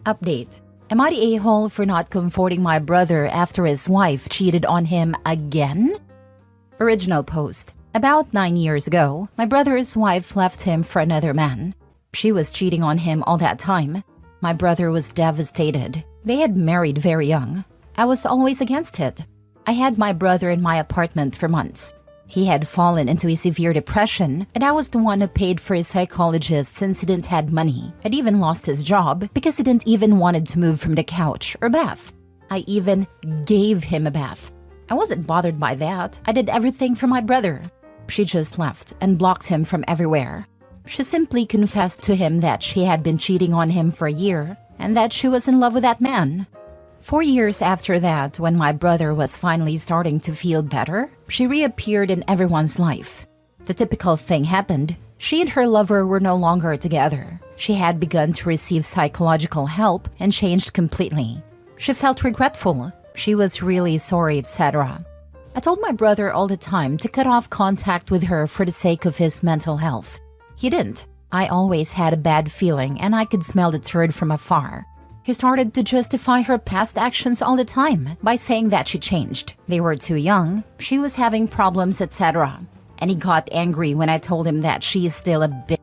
Update. Am I the a-hole for not comforting my brother after his wife cheated on him again? Original post. About 9 years ago, my brother's wife left him for another man. She was cheating on him all that time. My brother was devastated. They had married very young. I was always against it. I had my brother in my apartment for months. He had fallen into a severe depression, and I was the one who paid for his psychologist since he didn't have money. I'd even lost his job because he didn't even wanted to move from the couch or bath. I even gave him a bath. I wasn't bothered by that. I did everything for my brother. She just left and blocked him from everywhere. She simply confessed to him that she had been cheating on him for a year and that she was in love with that man. 4 years after that, when my brother was finally starting to feel better, she reappeared in everyone's life. The typical thing happened. She and her lover were no longer together. She had begun to receive psychological help and changed completely. She felt regretful. She was really sorry, etc. I told my brother all the time to cut off contact with her for the sake of his mental health. He didn't. I always had a bad feeling and I could smell the turd from afar. He started to justify her past actions all the time by saying that she changed. They were too young, she was having problems, etc. And he got angry when I told him that she is still a bitch.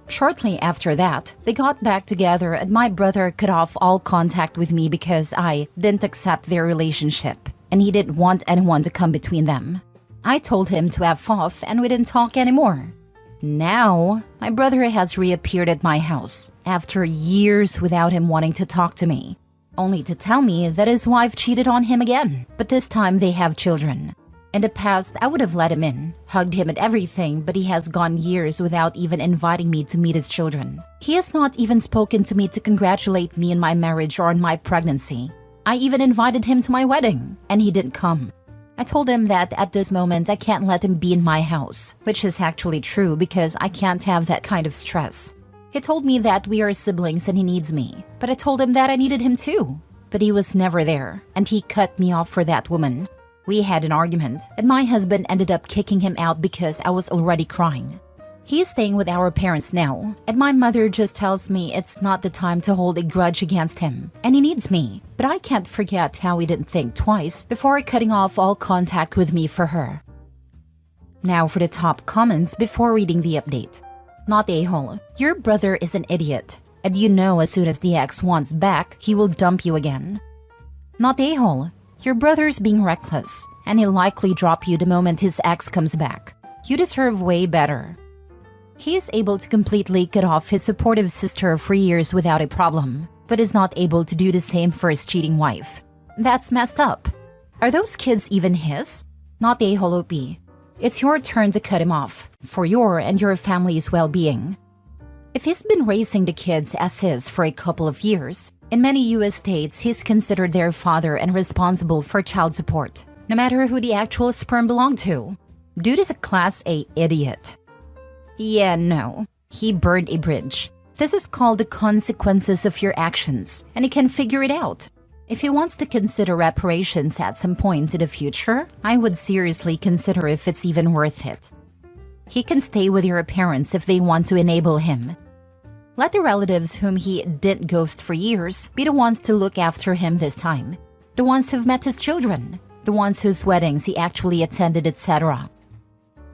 Shortly after that, they got back together and my brother cut off all contact with me because I didn't accept their relationship and he didn't want anyone to come between them. I told him to F off and we didn't talk anymore. Now, my brother has reappeared at my house after years without him wanting to talk to me, only to tell me that his wife cheated on him again, but this time they have children. In the past, I would have let him in, hugged him and everything, but he has gone years without even inviting me to meet his children. He has not even spoken to me to congratulate me in my marriage or on my pregnancy. I even invited him to my wedding, and he didn't come. I told him that at this moment I can't let him be in my house, which is actually true because I can't have that kind of stress. He told me that we are siblings and he needs me, but I told him that I needed him too. But he was never there, and he cut me off for that woman. We had an argument, and my husband ended up kicking him out because I was already crying. He is staying with our parents now, and my mother just tells me it's not the time to hold a grudge against him, and he needs me. But I can't forget how he didn't think twice before cutting off all contact with me for her. Now for the top comments before reading the update. Not a-hole. Your brother is an idiot, and you know as soon as the ex wants back, he will dump you again. Not a-hole. Your brother's being reckless, and he'll likely drop you the moment his ex comes back. You deserve way better. He is able to completely cut off his supportive sister for years without a problem, but is not able to do the same for his cheating wife. That's messed up. Are those kids even his? Not a-hole OP. It's your turn to cut him off, for your and your family's well-being. If he's been raising the kids as his for a couple of years, in many US states he's considered their father and responsible for child support, no matter who the actual sperm belonged to. Dude is a Class A idiot. Yeah, no. He burned a bridge. This is called the consequences of your actions, and he can figure it out. If he wants to consider reparations at some point in the future, I would seriously consider if it's even worth it. He can stay with your parents if they want to enable him. Let the relatives whom he didn't ghost for years be the ones to look after him this time. The ones who've met his children. The ones whose weddings he actually attended, etc.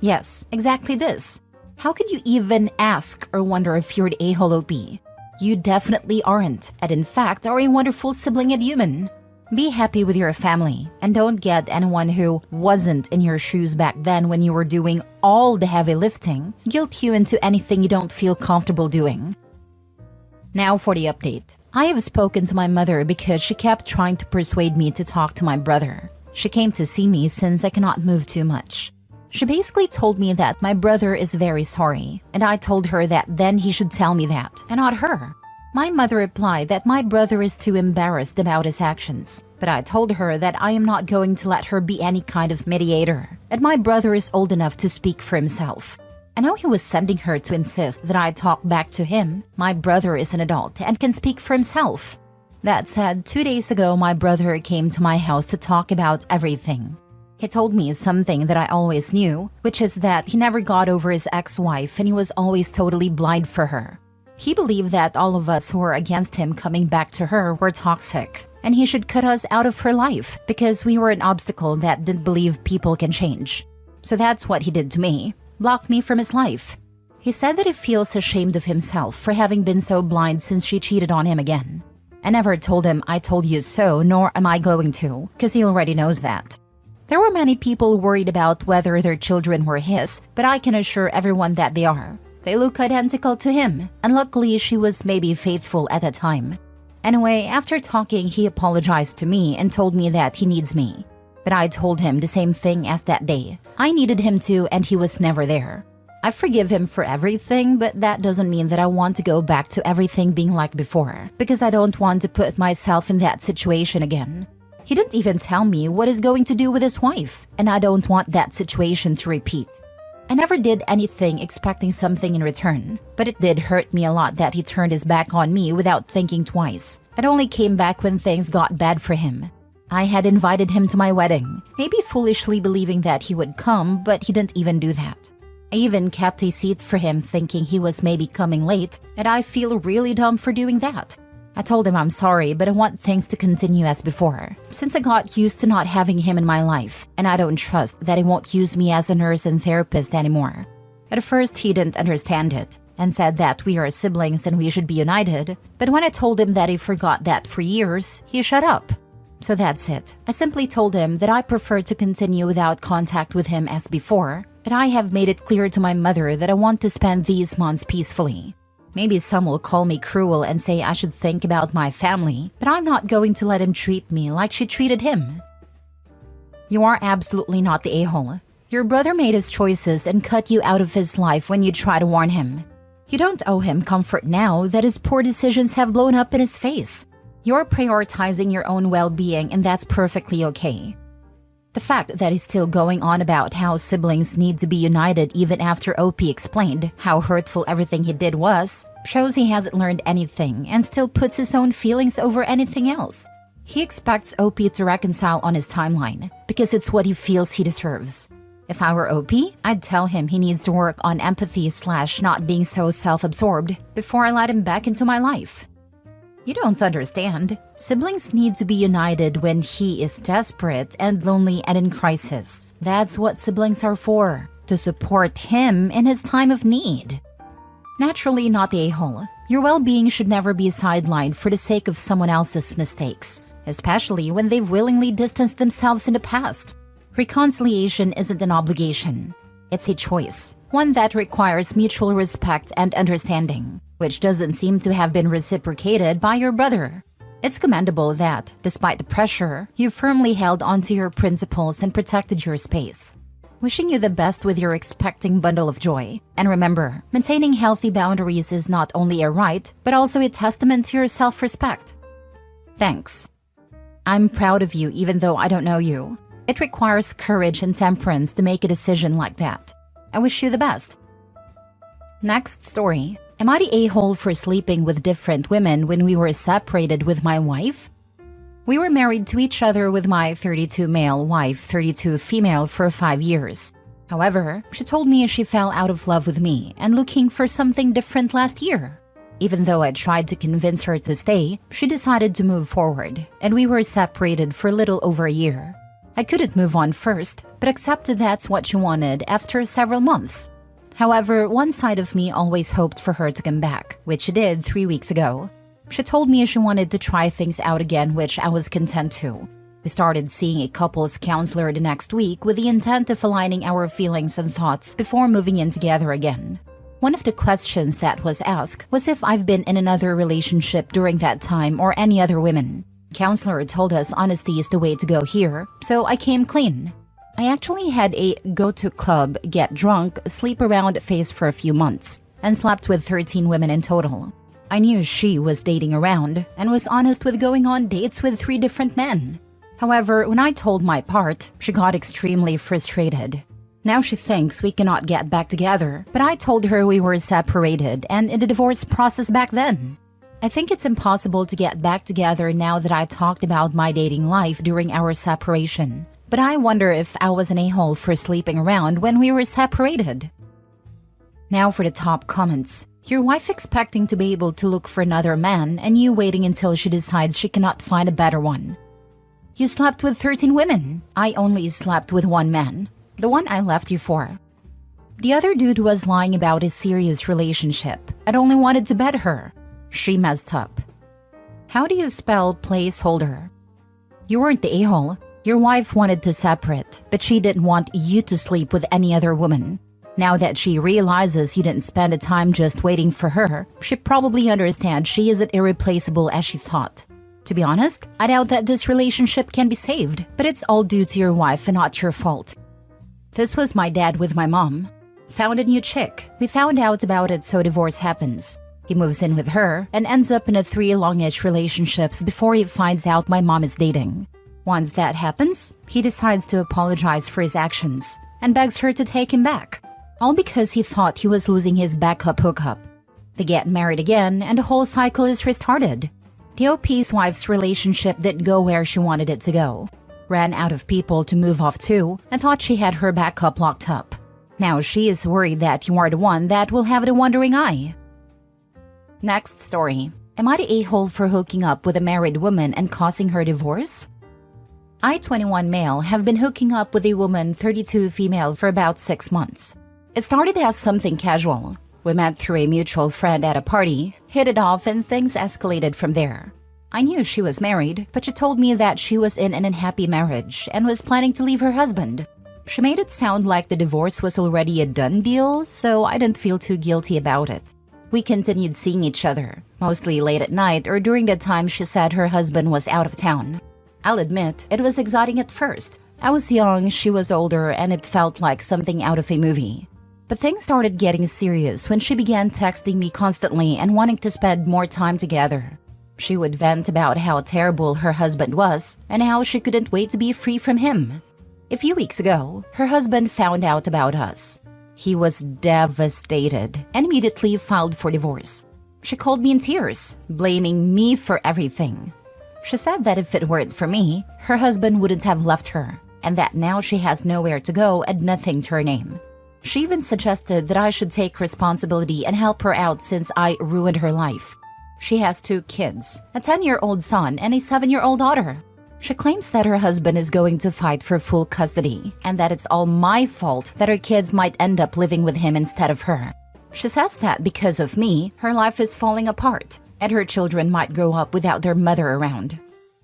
Yes, exactly this. How could you even ask or wonder if you're the a-hole OP? You definitely aren't, and in fact are a wonderful sibling and human. Be happy with your family, and don't get anyone who wasn't in your shoes back then when you were doing all the heavy lifting guilt you into anything you don't feel comfortable doing. Now for the update. I have spoken to my mother because she kept trying to persuade me to talk to my brother. She came to see me since I cannot move too much. She basically told me that my brother is very sorry, and I told her that then he should tell me that, and not her. My mother replied that my brother is too embarrassed about his actions, but I told her that I am not going to let her be any kind of mediator, and my brother is old enough to speak for himself. I know he was sending her to insist that I talk back to him. My brother is an adult and can speak for himself. That said, 2 days ago my brother came to my house to talk about everything. He told me something that I always knew, which is that he never got over his ex-wife and he was always totally blind for her. He believed that all of us who were against him coming back to her were toxic, and he should cut us out of her life because we were an obstacle that didn't believe people can change. So that's what he did to me, blocked me from his life. He said that he feels ashamed of himself for having been so blind since she cheated on him again. I never told him I told you so, nor am I going to, because he already knows that. There were many people worried about whether their children were his, but I can assure everyone that they are. They look identical to him, and luckily she was maybe faithful at the time. Anyway, after talking, he apologized to me and told me that he needs me. But I told him the same thing as that day. I needed him too, and he was never there. I forgive him for everything, but that doesn't mean that I want to go back to everything being like before, because I don't want to put myself in that situation again. He didn't even tell me what he's going to do with his wife, and I don't want that situation to repeat. I never did anything expecting something in return, but it did hurt me a lot that he turned his back on me without thinking twice. It only came back when things got bad for him. I had invited him to my wedding, maybe foolishly believing that he would come, but he didn't even do that. I even kept a seat for him thinking he was maybe coming late, and I feel really dumb for doing that. I told him I'm sorry, but I want things to continue as before, since I got used to not having him in my life, and I don't trust that he won't use me as a nurse and therapist anymore. At first, he didn't understand it, and said that we are siblings and we should be united, but when I told him that he forgot that for years, he shut up. So that's it. I simply told him that I prefer to continue without contact with him as before, but I have made it clear to my mother that I want to spend these months peacefully. Maybe some will call me cruel and say I should think about my family, but I'm not going to let him treat me like she treated him. You are absolutely not the a-hole. Your brother made his choices and cut you out of his life when you try to warn him. You don't owe him comfort now that his poor decisions have blown up in his face. You're prioritizing your own well-being, and that's perfectly okay. The fact that he's still going on about how siblings need to be united even after OP explained how hurtful everything he did was, shows he hasn't learned anything and still puts his own feelings over anything else. He expects OP to reconcile on his timeline because it's what he feels he deserves. If I were OP, I'd tell him he needs to work on empathy / not being so self-absorbed before I let him back into my life. You don't understand. Siblings need to be united when he is desperate and lonely and in crisis. That's what siblings are for, to support him in his time of need. Naturally not the a-hole. Your well-being should never be sidelined for the sake of someone else's mistakes, especially when they've willingly distanced themselves in the past. Reconciliation isn't an obligation. It's a choice, one that requires mutual respect and understanding, which doesn't seem to have been reciprocated by your brother. It's commendable that, despite the pressure, you firmly held onto your principles and protected your space. Wishing you the best with your expecting bundle of joy. And remember, maintaining healthy boundaries is not only a right, but also a testament to your self-respect. Thanks. I'm proud of you even though I don't know you. It requires courage and temperance to make a decision like that. I wish you the best. Next story. Am I the a-hole for sleeping with different women when we were separated with my wife? We were married to each other with my 32 male wife, 32 female for 5 years. However, she told me she fell out of love with me and looking for something different last year. Even though I tried to convince her to stay, she decided to move forward, and we were separated for a little over a year. I couldn't move on first, but accepted that's what she wanted after several months. However, one side of me always hoped for her to come back, which she did 3 weeks ago. She told me she wanted to try things out again, which I was content to. We started seeing a couples counselor the next week with the intent of aligning our feelings and thoughts before moving in together again. One of the questions that was asked was if I've been in another relationship during that time or any other women. Counselor told us honesty is the way to go here, so I came clean. I actually had a go-to club, get drunk, sleep around phase for a few months, and slept with 13 women in total. I knew she was dating around and was honest with going on dates with 3 different men. However, when I told my part, she got extremely frustrated. Now she thinks we cannot get back together, but I told her we were separated and in the divorce process back then. I think it's impossible to get back together now that I talked about my dating life during our separation. But I wonder if I was an a-hole for sleeping around when we were separated. Now for the top comments. Your wife expecting to be able to look for another man and you waiting until she decides she cannot find a better one. You slept with 13 women. I only slept with one man, the one I left you for. The other dude was lying about his serious relationship and only wanted to bed her. She messed up. How do you spell placeholder? You weren't the a-hole. Your wife wanted to separate, but she didn't want you to sleep with any other woman. Now that she realizes you didn't spend the time just waiting for her, she probably understands she isn't irreplaceable as she thought. To be honest, I doubt that this relationship can be saved, but it's all due to your wife and not your fault. This was my dad with my mom. Found a new chick. We found out about it, so divorce happens. He moves in with her and ends up in a 3 longish relationships before he finds out my mom is dating. Once that happens, he decides to apologize for his actions and begs her to take him back, all because he thought he was losing his backup hookup. They get married again and the whole cycle is restarted. The OP's wife's relationship didn't go where she wanted it to go. Ran out of people to move off to and thought she had her backup locked up. Now she is worried that you are the one that will have the wandering eye. Next story. Am I the a-hole for hooking up with a married woman and causing her divorce? I, 21 male, have been hooking up with a woman, 32 female, for about 6 months. It started as something casual. We met through a mutual friend at a party, hit it off, and things escalated from there. I knew she was married, but she told me that she was in an unhappy marriage and was planning to leave her husband. She made it sound like the divorce was already a done deal, so I didn't feel too guilty about it. We continued seeing each other, mostly late at night or during the time she said her husband was out of town. I'll admit, it was exciting at first. I was young, she was older, and it felt like something out of a movie. But things started getting serious when she began texting me constantly and wanting to spend more time together. She would vent about how terrible her husband was and how she couldn't wait to be free from him. A few weeks ago, her husband found out about us. He was devastated and immediately filed for divorce. She called me in tears, blaming me for everything. She said that if it weren't for me, her husband wouldn't have left her, and that now she has nowhere to go and nothing to her name. She even suggested that I should take responsibility and help her out since I ruined her life. She has 2 kids, a 10-year-old son and a 7-year-old daughter. She claims that her husband is going to fight for full custody and that it's all my fault that her kids might end up living with him instead of her. She says that because of me, her life is falling apart and her children might grow up without their mother around.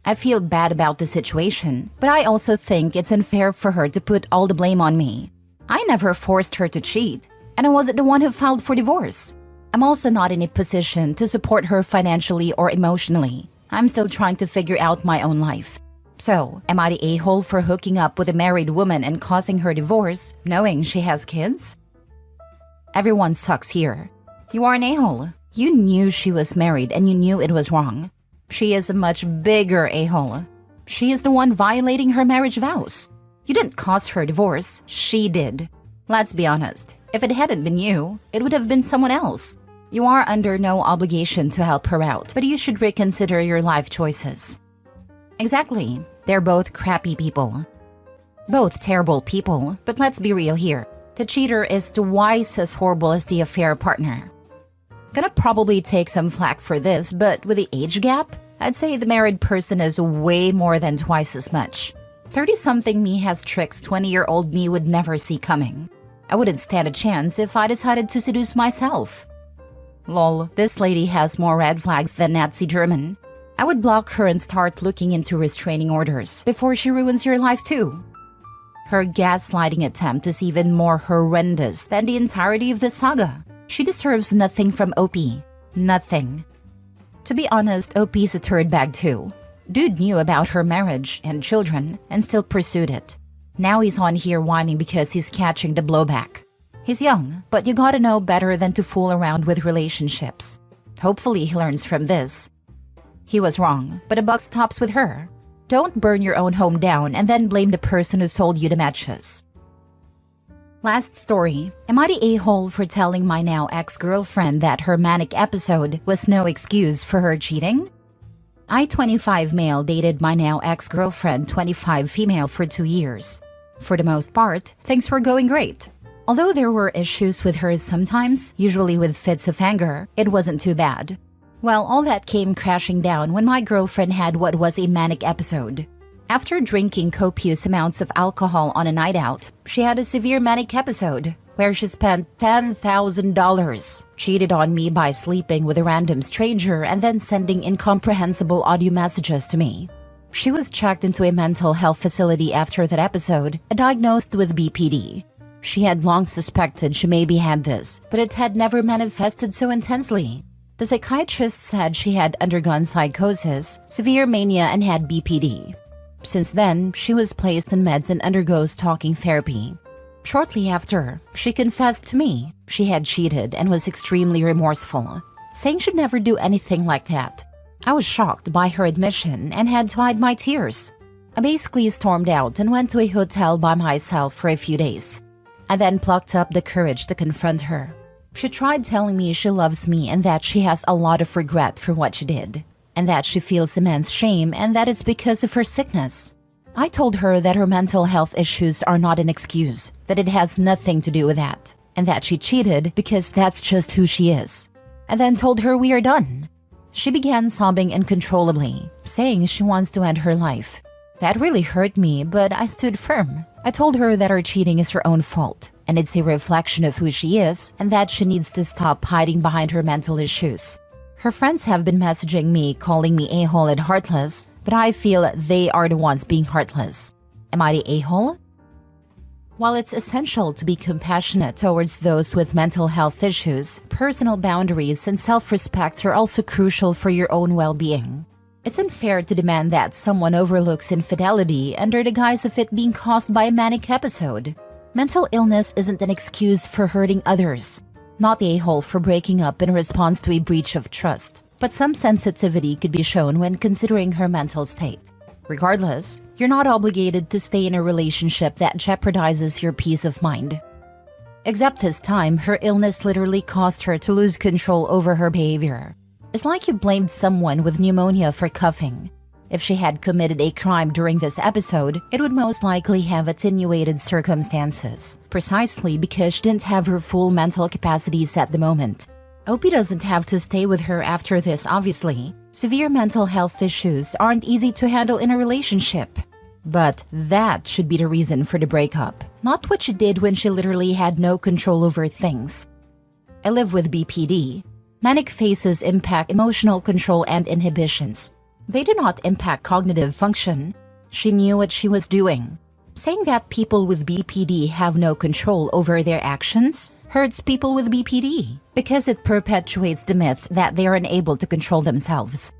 I feel bad about the situation, but I also think it's unfair for her to put all the blame on me. I never forced her to cheat, and I wasn't the one who filed for divorce. I'm also not in a position to support her financially or emotionally. I'm still trying to figure out my own life. So, am I the a-hole for hooking up with a married woman and causing her divorce, knowing she has kids? Everyone sucks here. You are an a-hole. You knew she was married and you knew it was wrong. She is a much bigger a-hole. She is the one violating her marriage vows. You didn't cause her divorce, she did. Let's be honest, if it hadn't been you, it would have been someone else. You are under no obligation to help her out, but you should reconsider your life choices. Exactly, they're both crappy people. Both terrible people, but let's be real here. The cheater is twice as horrible as the affair partner. Gonna probably take some flack for this, but with the age gap, I'd say the married person is way more than twice as much. 30-something me has tricks 20-year-old me would never see coming. I wouldn't stand a chance if I decided to seduce myself. Lol, this lady has more red flags than Nazi German. I would block her and start looking into restraining orders before she ruins your life too. Her gaslighting attempt is even more horrendous than the entirety of the saga. She deserves nothing from OP. Nothing. To be honest, OP's a turd bag too. Dude knew about her marriage and children and still pursued it. Now he's on here whining because he's catching the blowback. He's young, but you gotta know better than to fool around with relationships. Hopefully he learns from this. He was wrong, but the buck stops with her. Don't burn your own home down and then blame the person who sold you the matches. Last story. Am I the a-hole for telling my now ex-girlfriend that her Manic episode was no excuse for her cheating? I, 25 male, dated my now ex-girlfriend, 25 female, for 2 years. For the most part, things were going great. Although there were issues with her sometimes, usually with fits of anger, it wasn't too bad. Well, all that came crashing down when my girlfriend had what was a manic episode. After drinking copious amounts of alcohol on a night out, she had a severe manic episode where she spent $10,000, cheated on me by sleeping with a random stranger and then sending incomprehensible audio messages to me. She was checked into a mental health facility after that episode and diagnosed with BPD. She had long suspected she maybe had this, but it had never manifested so intensely. The psychiatrist said she had undergone psychosis, severe mania, and had BPD. Since then, she was placed on meds and undergoes talking therapy. Shortly after, she confessed to me she had cheated and was extremely remorseful, saying she'd never do anything like that. I was shocked by her admission and had to hide my tears. I basically stormed out and went to a hotel by myself for a few days. I then plucked up the courage to confront her. She tried telling me she loves me and that she has a lot of regret for what she did, and that she feels immense shame and that it's because of her sickness. I told her that her mental health issues are not an excuse, that it has nothing to do with that, and that she cheated because that's just who she is. I then told her we are done. She began sobbing uncontrollably, saying she wants to end her life. That really hurt me, but I stood firm. I told her that her cheating is her own fault, and it's a reflection of who she is, and that she needs to stop hiding behind her mental issues. Her friends have been messaging me, calling me a-hole and heartless, but I feel they are the ones being heartless. Am I the a-hole? While it's essential to be compassionate towards those with mental health issues, personal boundaries and self-respect are also crucial for your own well-being. It's unfair to demand that someone overlooks infidelity under the guise of it being caused by a manic episode. Mental illness isn't an excuse for hurting others. Not the a-hole for breaking up in response to a breach of trust, but some sensitivity could be shown when considering her mental state. Regardless, you're not obligated to stay in a relationship that jeopardizes your peace of mind. Except this time, her illness literally caused her to lose control over her behavior. It's like you blamed someone with pneumonia for coughing. If she had committed a crime during this episode, it would most likely have attenuated circumstances, precisely because she didn't have her full mental capacities at the moment. Opie doesn't have to stay with her after this, obviously. Severe mental health issues aren't easy to handle in a relationship. But that should be the reason for the breakup, not what she did when she literally had no control over things. I live with BPD. Manic phases impact emotional control and inhibitions. They do not impact cognitive function. She knew what she was doing. Saying that people with BPD have no control over their actions hurts people with BPD because it perpetuates the myth that they are unable to control themselves.